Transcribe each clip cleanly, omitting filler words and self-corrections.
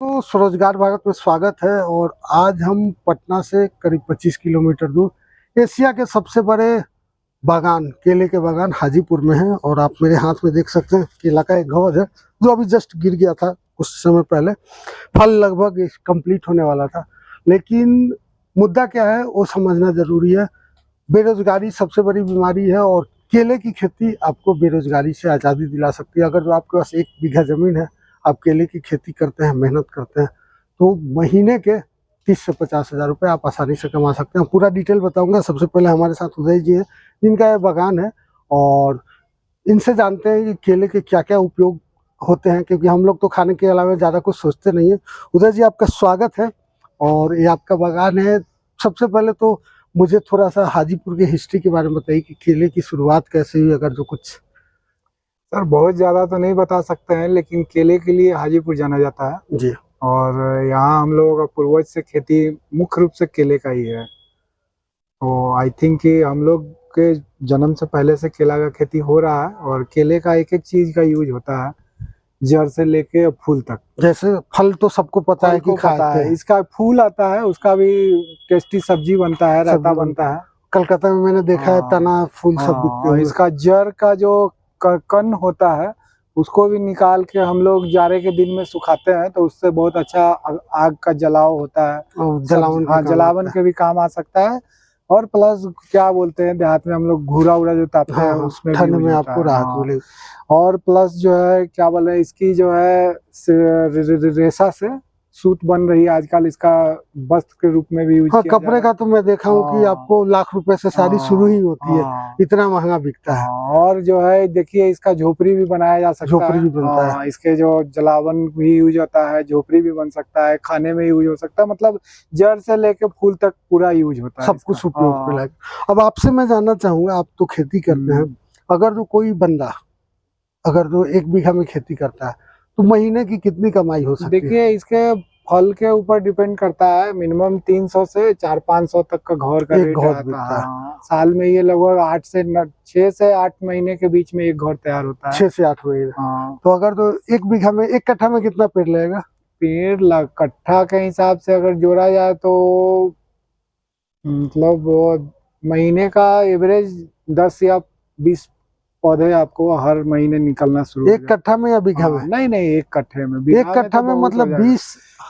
तो स्वरोजगार भारत में स्वागत है और आज हम पटना से करीब 25 किलोमीटर दूर एशिया के सबसे बड़े बागान केले के बागान हाजीपुर में है। और आप मेरे हाथ में देख सकते हैं केला का एक घौद है जो अभी जस्ट गिर गया था कुछ समय पहले। फल लगभग कंप्लीट होने वाला था, लेकिन मुद्दा क्या है वो समझना जरूरी है। बेरोजगारी सबसे बड़ी बीमारी है और केले की खेती आपको बेरोजगारी से आज़ादी दिला सकती है। अगर जो आपके पास 1 बीघा जमीन है, आप केले की खेती करते हैं, मेहनत करते हैं, तो महीने के 30 से 50 हज़ार रुपये आप आसानी से कमा सकते हैं। पूरा डिटेल बताऊंगा। सबसे पहले हमारे साथ उदय जी हैं जिनका ये बागान है और इनसे जानते हैं कि केले के क्या क्या उपयोग होते हैं, क्योंकि हम लोग तो खाने के अलावा ज़्यादा कुछ सोचते नहीं है। उदय जी, आपका स्वागत है और ये आपका बागान है। सबसे पहले तो मुझे थोड़ा सा हाजीपुर की हिस्ट्री के बारे में बताइए कि केले की शुरुआत कैसे हुई, अगर जो कुछ। सर बहुत ज़्यादा तो नहीं बता सकते हैं, लेकिन केले के लिए हाजीपुर जाना जाता है जी। और यहाँ हम लोगों का पूर्वज से खेती मुख्य रूप से केले का ही है। तो आई थिंक कि हम लोग के जन्म से पहले से केला का खेती हो रहा है और केले का एक एक चीज़ का यूज होता है, जड़ से लेके फूल तक। जैसे फल तो सबको पता है कि खाते हैं, इसका फूल आता है, उसका भी टेस्टी सब्जी बनता है, रायता बनता है। कलकत्ता में मैंने देखा है तना फूल सब बिकते हुए। इसका जड़ का जो कण होता है उसको भी निकाल के हम लोग जाड़े के दिन में सुखाते हैं, तो उससे बहुत अच्छा आग का जलाव होता है, जलावन के भी काम आ सकता है। और प्लस क्या बोलते हैं देहात में हम लोग घूरा उड़ा जो तापते हैं उसमें ठंड में आपको राहत मिलेगी। और प्लस जो है क्या बोले, इसकी जो है रेशा से सूत बन रही है आजकल, इसका वस्त्र के रूप में भी यूज किया कपड़े का तो मैं देखा हूँ कि आपको लाख रुपए से साड़ी शुरू ही होती है, इतना महंगा बिकता है। और जो है देखिए, इसका झोपड़ी भी बनाया जा सकता है, झोपड़ी भी बनता है। इसके जो जलावन भी यूज होता है, झोपड़ी भी बन सकता है, खाने में यूज हो सकता है, मतलब जड़ से लेके फूल तक पूरा यूज होता है, सब कुछ उपयोग में लायक। अब आपसे मैं जानना चाहूंगा, आप तो खेती करते हैं, अगर जो कोई बंदा अगर जो 1 बीघा में खेती करता है तो महीने की कितनी कमाई हो सकती है? देखिए, इसके फल के ऊपर डिपेंड करता है। मिनिमम 300 से 400-500 तक का घौर का रेट आता है। साल में ये लगभग 6 से 8 महीने के बीच में एक घौर तैयार होता है। 6 से 8 महीने। तो अगर तो 1 बीघा में 1 कट्ठा में कितना पेड़ लगेगा? पेड़ कट्ठा के हिसाब से अगर जोड़ा जाए तो मतलब महीने का एवरेज 10 या 20 पौधे आपको हर महीने निकलना शुरू। 1 कट्ठा में या बीघा में? नहीं, 1 कट्ठे में। 1 कट्ठा में मतलब 20।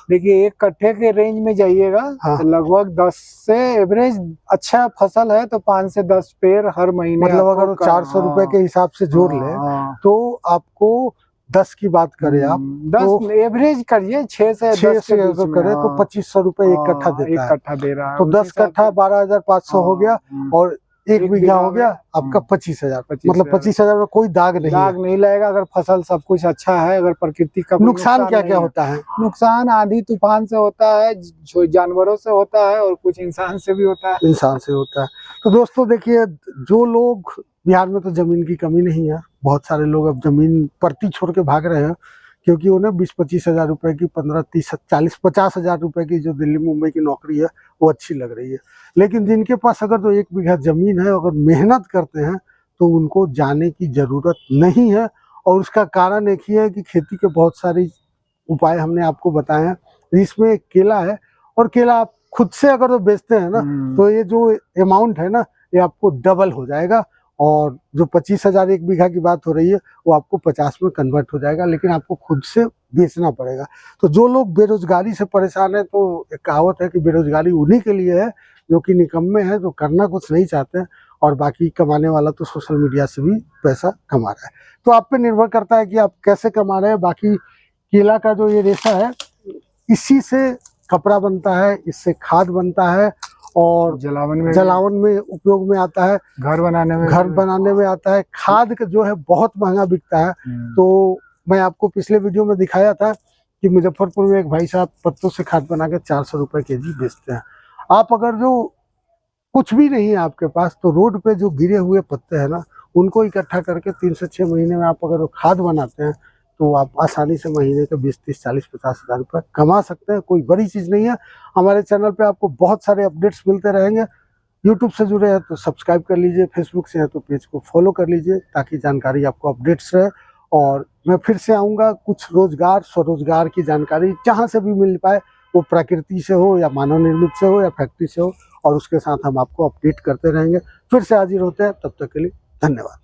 देखिए, 1 कट्ठे के रेंज में जाइएगा तो लगभग 10 से एवरेज अच्छा फसल है तो 5 से 10 पेड़ हर महीने। मतलब अगर 400 रुपए के हिसाब से जोड़ ले तो आपको 10 की बात करें आप, 10 एवरेज करिए, 6 से 10 करे तो 2500 रुपए 1 कट्ठा देता है। 1 कट्ठा दे रहा है तो 10 कट्ठा 12,500 हो गया और 1 बीघा हो गया आपका 25,000। मतलब 25,000 में कोई दाग नहीं लगेगा अगर फसल सब कुछ अच्छा है। अगर प्रकृति का नुकसान क्या क्या होता है? नुकसान आंधी तूफान से होता है, जानवरों से होता है और कुछ इंसान से भी होता है। तो दोस्तों देखिए, जो लोग बिहार में तो जमीन की कमी नहीं है, बहुत सारे लोग अब जमीन परती छोड़ के भाग रहे हैं, क्योंकि उन्हें 20-25 हज़ार रुपए की 15-30-40-50 हज़ार रुपए की जो दिल्ली मुंबई की नौकरी है वो अच्छी लग रही है। लेकिन जिनके पास अगर तो 1 बीघा जमीन है, अगर मेहनत करते हैं तो उनको जाने की जरूरत नहीं है। और उसका कारण एक ही है कि खेती के बहुत सारी उपाय हमने आपको बताए हैं, इसमें केला है। और केला आप खुद से अगर तो बेचते हैं ना, तो ये जो अमाउंट है ना, ये आपको डबल हो जाएगा। और जो 25,000 1 बीघा की बात हो रही है वो आपको 50 में कन्वर्ट हो जाएगा, लेकिन आपको खुद से बेचना पड़ेगा। तो जो लोग बेरोजगारी से परेशान है, तो एक कहावत है कि बेरोजगारी उन्हीं के लिए है जो कि निकम्मे हैं, जो करना कुछ नहीं चाहते हैं, और बाकी कमाने वाला तो सोशल मीडिया से भी पैसा कमा रहा है। तो आप पे निर्भर करता है कि आप कैसे कमा रहे हैं। बाकी केला का जो ये रेशा है, इसी से कपड़ा बनता है, इससे खाद बनता है और जलावन में उपयोग में आता है, घर बनाने में आता है। खाद का जो है बहुत महंगा बिकता है। तो मैं आपको पिछले वीडियो में दिखाया था कि मुजफ्फरपुर में एक भाई साहब पत्तों से खाद बना के 400 रुपए केजी बेचते हैं। आप अगर जो कुछ भी नहीं है आपके पास, तो रोड पे जो गिरे हुए पत्ते हैं ना, उनको इकट्ठा करके 3 से 6 महीने में आप अगर खाद बनाते हैं तो आप आसानी से महीने के 20, 30, 40, 50 हज़ार रुपये कमा सकते हैं। कोई बड़ी चीज़ नहीं है। हमारे चैनल पे आपको बहुत सारे अपडेट्स मिलते रहेंगे। यूट्यूब से जुड़े हैं तो सब्सक्राइब कर लीजिए, फेसबुक से है तो पेज को फॉलो कर लीजिए, ताकि जानकारी आपको अपडेट्स रहे और मैं फिर से आऊँगा, कुछ रोजगार स्वरोजगार की जानकारी जहाँ से भी मिल पाए, वो प्रकृति से हो या मानव निर्मित से हो या फैक्ट्री से हो, और उसके साथ हम आपको अपडेट करते रहेंगे। फिर से हाजिर होते हैं, तब तक के लिए धन्यवाद।